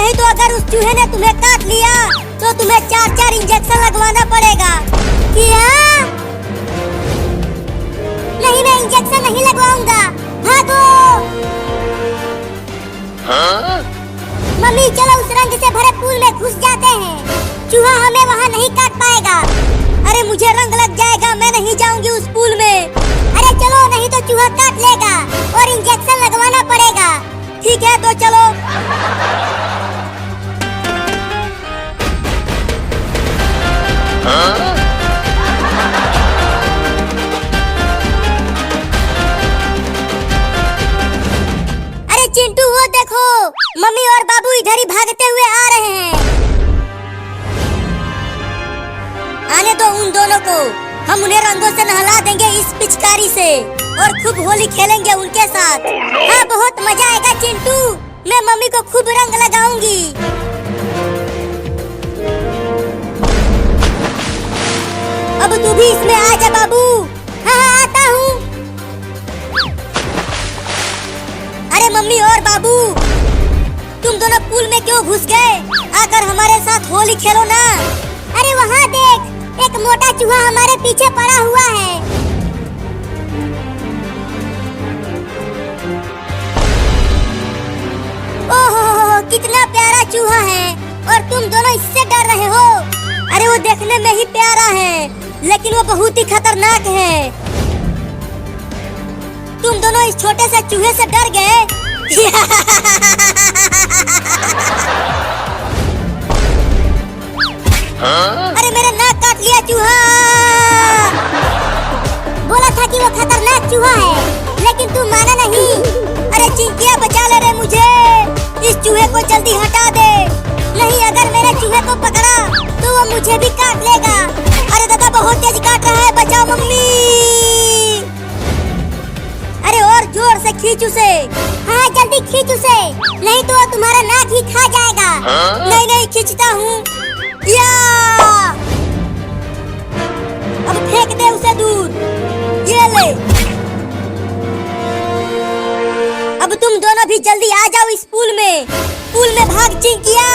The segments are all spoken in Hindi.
नहीं तो अगर उस चूहे ने तुम्हें काट लिया तो तुम्हें 4-4 इंजेक्शन लगवाना पड़ेगा। क्या? नहीं, मैं इंजेक्शन नहीं लगवाऊंगा। भागो। मम्मी चलो उस रंग से भरे पूल में घुस जाते हैं। चूहा हमें वहाँ नहीं काट पाएगा। अरे मुझे रंग लग जाएगा, मैं नहीं जाऊंगी उस पूल में। अरे चलो, नहीं तो चूहा काट लेगा और इंजेक्शन लगवाना पड़ेगा। ठीक है तो चलो। अरे चिंटू वो देखो, मम्मी और बाबू इधर ही भागते हुए आ रहे हैं। आने दो उन दोनों को, हम उन्हें रंगों से नहला देंगे इस पिचकारी से और खूब होली खेलेंगे उनके साथ। हाँ बहुत मजा आएगा चिंटू, मैं मम्मी को खूब रंग लगाऊंगी। अब तू भी इसमें आ जा बाबू। हाँ आता हूँ। अरे मम्मी और बाबू, तुम दोनों पूल में क्यों घुस गए? आकर हमारे साथ होली खेलो ना। अरे वहाँ देख, एक मोटा चूहा हमारे पीछे पड़ा हुआ है। ओहो कितना प्यारा चूहा है और तुम दोनों इससे डर रहे हो। अरे वो देखने में ही प्यारा है लेकिन वो बहुत ही खतरनाक है। तुम दोनों इस छोटे से चूहे से डर गए। अरे मेरा नाक काट लिया चूहा। बोला था कि वो खतरनाक चूहा है लेकिन तू माना नहीं। अरे चिंकिया बचा ले रे मुझे, इस चूहे को जल्दी हटा दे, नहीं अगर मेरे चूहे को पकड़ा तो वो मुझे भी काट लेगा। अरे दादा बहुत तेज काट रहा है, बचाओ मम्मी। अरे और जोर से खींच उसे। हाँ जल्दी खींच उसे, नहीं तो तुम्हारा नाक ही खा जाएगा। नहीं नहीं खींचता हूँ। या अब फेंक दे उसे दूर। ये ले। अब तुम दोनों भी जल्दी आ जाओ इस पूल में। पूल में भाग चिंकिया।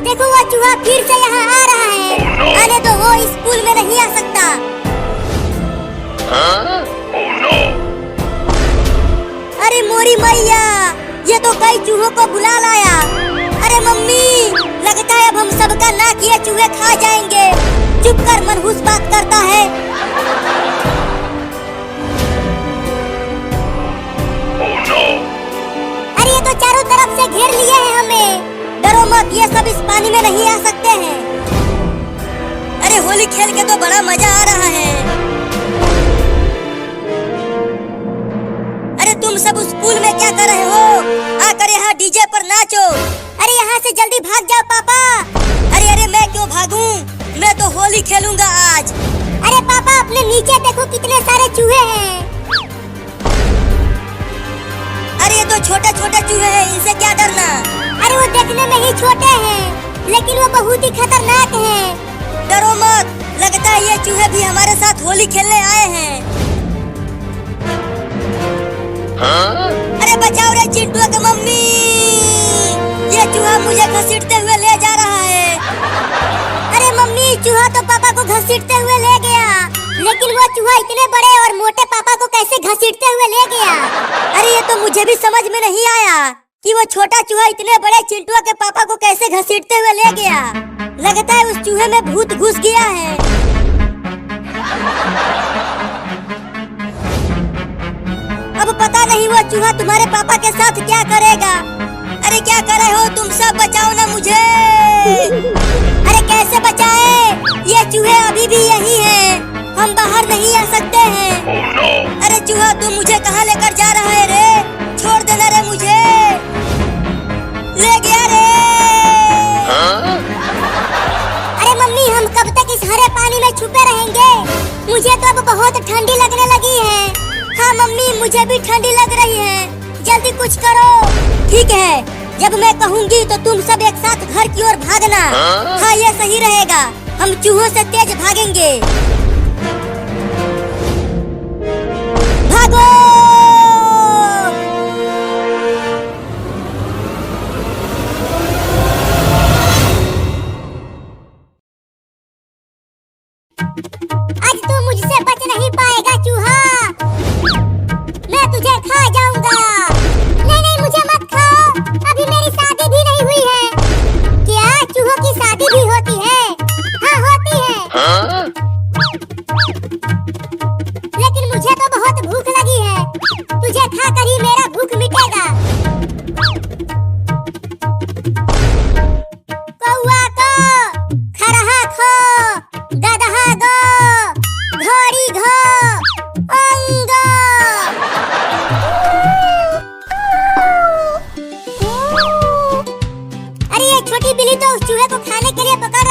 देखो वो चूहा फिर से यहाँ आ रहा है। आने दो, वो इस पूल में नहीं आ सकता। अरे मोरी मैया, ये तो कई चूहों को बुला लाया। अरे मम्मी, लगता है अब हम सबका नाक ये चूहे खा जाएंगे। चुप कर, मनहूस बात करता है। अरे ये तो चारों तरफ से घेर लिए हैं हमें। डरो मत, ये सब इस पानी में नहीं आ सकते हैं। अरे होली खेल के तो बड़ा मजा आ रहा है। अरे तुम सब उस पूल में क्या कर रहे हो? आकर यहाँ डीजे पर नाचो। अरे यहाँ से जल्दी भाग जाओ पापा। अरे अरे मैं क्यों भागूं, मैं तो होली खेलूंगा आज। अरे पापा अपने नीचे देखो कितने सारे चूहे हैं। अरे ये तो छोटे छोटे चूहे हैं, इनसे क्या डरना। अरे वो देखने में ही छोटे हैं लेकिन वो बहुत ही खतरनाक हैं। डरो मत, लगता है ये चूहे भी हमारे साथ होली खेलने आए हैं। अरे बचाओ रे चिंटू के मम्मी, ये चूहा मुझे घसीटते हुए ले जा रहा है। अरे मम्मी, चूहा तो पापा को घसीटते हुए ले गया लेकिन वो चूहा इतने बड़े और मोटे पापा को कैसे घसीटते हुए ले गया? अरे ये तो मुझे भी समझ में नहीं आया कि वो छोटा चूहा इतने बड़े चिंटू के पापा को कैसे घसीटते हुए ले गया। लगता है उस चूहे में भूत घुस गया है। अब पता नहीं वो चूहा तुम्हारे पापा के साथ क्या करेगा। अरे क्या कर रहे हो तुम सब, बचाओ ना मुझे। अरे कैसे बचाए, ये चूहे अभी भी यही हैं, हम बाहर नहीं आ सकते हैं। अरे चूहा तू मुझे कहाँ लेकर जा रहा है रे? छोड़ देना रे मुझे। ले गया रे। अरे मम्मी, हम कब तक इस हरे पानी में छुपे रहेंगे? मुझे तो अब बहुत ठंडी लगने लगी है। हाँ मम्मी, मुझे भी ठंडी लग रही है, जल्दी कुछ करो। ठीक है, जब मैं कहूँगी तो तुम सब एक साथ घर की ओर भागना। हाँ ये सही रहेगा, हम चूहों से तेज भागेंगे। भागो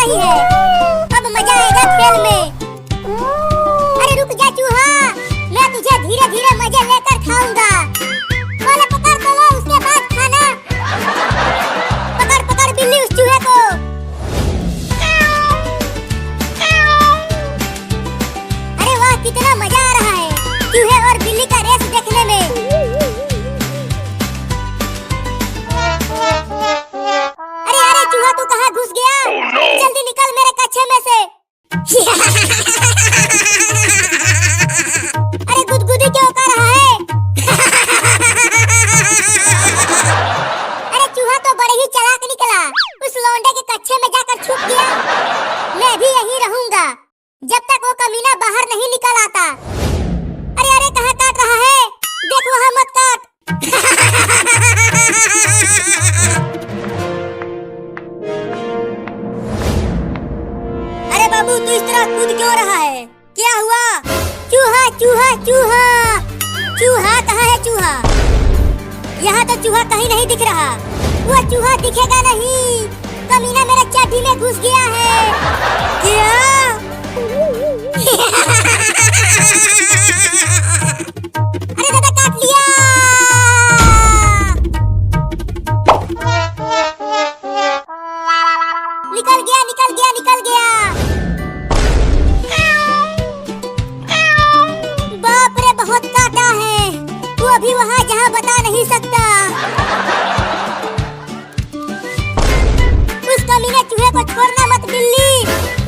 रही है। अब मजा आएगा खेल में। अरे रुक जा चूहा, मैं तुझे धीरे धीरे मजे लेकर खाऊंगा। पहले पकड़ तो लो, उसके बाद खाना। पकड़ पकड़ बिल्ली उस चूहे को। अरे वाह, कितना मजा आ रहा है चूहे और बिल्ली का रेस देखने में। अरे अरे चूहा, तू कहाँ घुस गया? जल्दी निकल मेरे कच्छे में से। अरे गुदगुदी क्यों कर रहा है? अरे चूहा तो बड़े ही चालाक निकला, उस लौंडे के कच्छे में जाकर छुप गया। मैं भी यहीं रहूंगा जब तक वो कमीना बाहर नहीं निकल आता। अरे अरे कहाँ काट रहा है? देख वहाँ मत काट। अरे बाबू, तू इस तरह कूद क्यों रहा है? क्या हुआ? चूहा चूहा चूहा। चूहा कहाँ है चूहा? यहाँ तो चूहा कहीं नहीं दिख रहा। वो चूहा दिखेगा नहीं, कमीना मेरे चड्डी में घुस गया है। क्या? अरे दादा, काट लिया। निकल गया निकल गया निकल गया। बाप रे, बहुत काटा है। वो अभी वहाँ जहाँ बता नहीं सकता। उस कमीने चूहे को छोड़ना मत बिल्ली,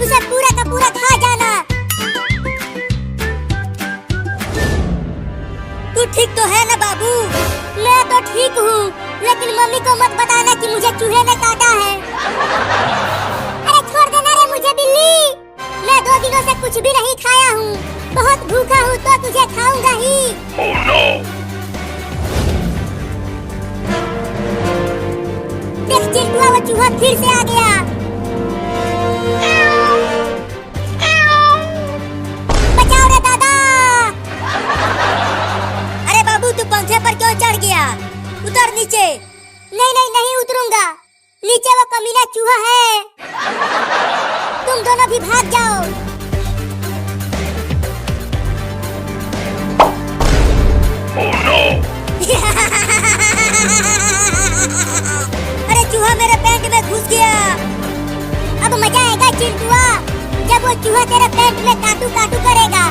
उसे पूरा का पूरा खा जाना। तू ठीक तो है ना बाबू? मैं तो ठीक हूँ, लेकिन मम्मी को मत बताना कि मुझे चूहे ने काटा है। अरे छोड़ देना रे मुझे बिल्ली, मैं 2 दिनों से कुछ भी नहीं खाया हूँ। बहुत भूखा हूँ तो तुझे खाऊंगा ही। Oh, no! देख चिंटुआ, वो चूहा फिर से आ गया। बचाओ रे दादा। अरे बाबू, तू पंखे पर क्यों चढ़ गया? उतर नीचे। नहीं नहीं नहीं उतरूंगा, नीचे वो कमीना चूहा है। तुम दोनों भी भाग जाओ। Oh, no! अरे चूहा मेरे पैंट में घुस गया। अब मजा आएगा चिंटुआ, जब वो चूहा तेरे पैंट में काटू काटू करेगा।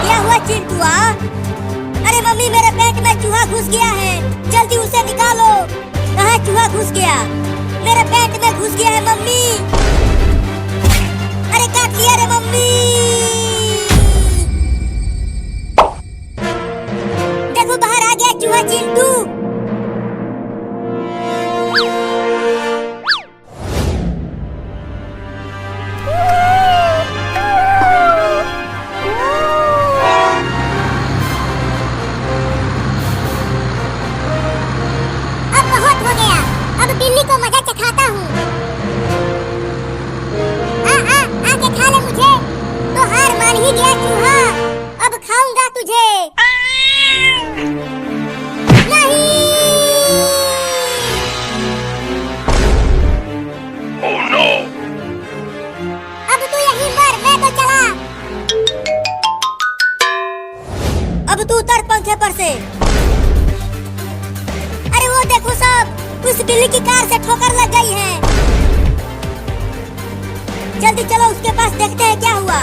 क्या हुआ चिंटुआ? अरे मम्मी, मेरे पैंट में चूहा घुस गया है, जल्दी उसे निकालो। कहाँ चूहा घुस गया? मेरे पैंट में घुस गया है मम्मी। अरे काट लिया रे मम्मी। देखो बाहर आ गया चूहा चिंटू। अब बहुत हो गया, अब बिल्ली को मजा चखाता हूँ। आके खा ले मुझे। तो हार मान ही गया चूहा, अब खाऊंगा तुझे। नहीं। Oh, no! अब तू यहीं मर, मैं तो चला। अब तू उतर पंखे पर से। अरे वो देखो सब, उस बिल्ली की कार से ठोकर लग गई है। जल्दी चलो उसके पास, देखते हैं क्या हुआ।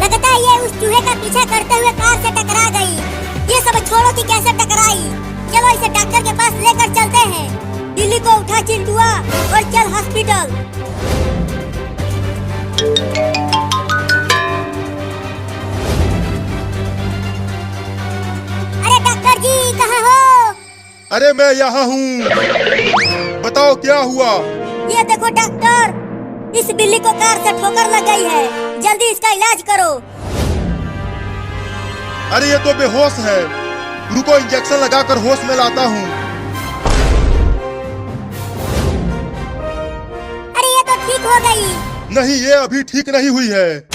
लगता है ये उस चूहे का पीछा करते हुए कार से टकरा गई। ये सब छोड़ो कि कैसे टकराई। चलो इसे डॉक्टर के पास लेकर चलते हैं। बिल्ली को उठा चिंटुआ और चल हॉस्पिटल। अरे डॉक्टर जी, कहाँ हो? अरे मैं यहाँ हूँ, बताओ क्या हुआ? ये देखो डॉक्टर, इस बिल्ली को कार से ठोकर लग गई है, जल्दी इसका इलाज करो। अरे ये तो बेहोश है, रुको इंजेक्शन लगाकर होश में लाता हूँ। अरे ये तो ठीक हो गई। नहीं, ये अभी ठीक नहीं हुई है।